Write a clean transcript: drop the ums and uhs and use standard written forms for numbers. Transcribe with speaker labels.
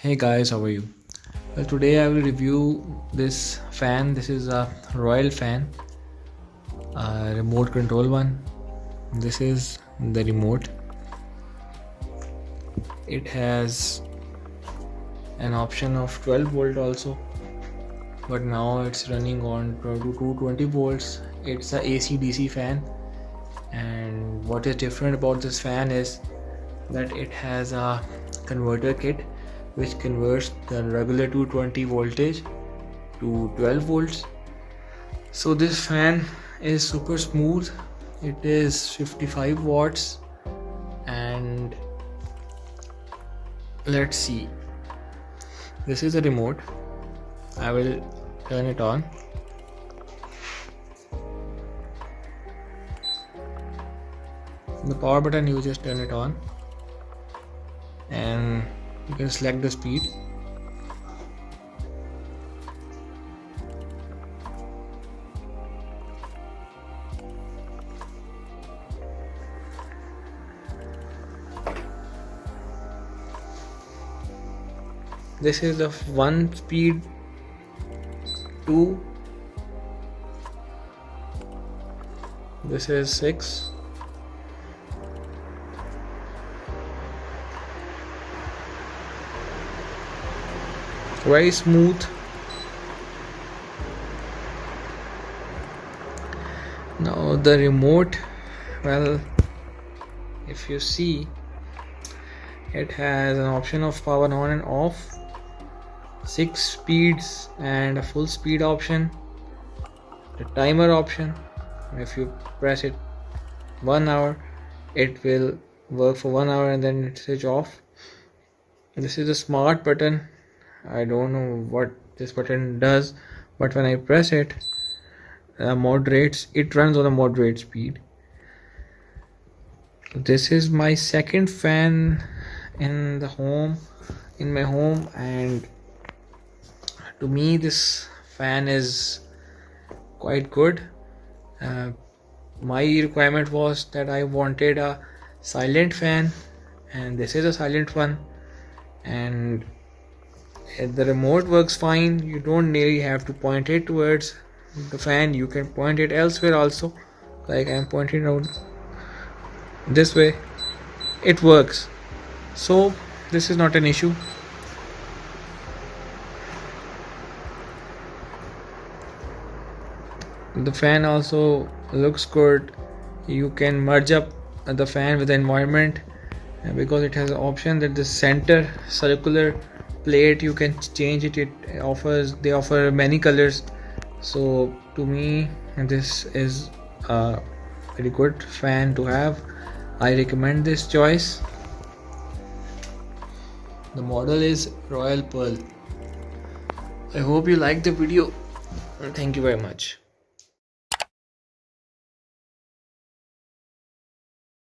Speaker 1: Hey guys, how are you? Well, today I will review this fan. This is a Royal fan, a remote control one. This is the remote. It has an option of 12 volt also, but now it's running on to 220 volts. It's a AC DC fan, and what is different about this fan is that it has a converter kit which converts the regular 220 voltage to 12 volts. So this fan is super smooth. It is 55 watts, and let's see, this is a remote. I will turn it on. The power button, you just turn it on and you can select the speed. This is the 1 speed, 2, this is 6, very smooth. Now the remote, well, if you see, it has an option of power on and off, 6 speeds and a full speed option, the timer option. If you press it 1 hour, it will work for 1 hour and then it switch off. This is a smart button. I don't know what this button does, but when I press it, it runs on a moderate speed. This is my second fan in my home, and to me this fan is quite good. My requirement was that I wanted a silent fan, and this is a silent one, and the remote works fine. You don't really have to point it towards the fan, you can point it elsewhere also, like I'm pointing out this way. It works, so this is not an issue. The fan also looks good. You can merge up the fan with the environment, because it has an option that the center circular plate you can change it. They offer many colors. So to me this is a very good fan to have. I recommend this choice. The model is Royal Pearl. I hope you liked the video. Thank you very much.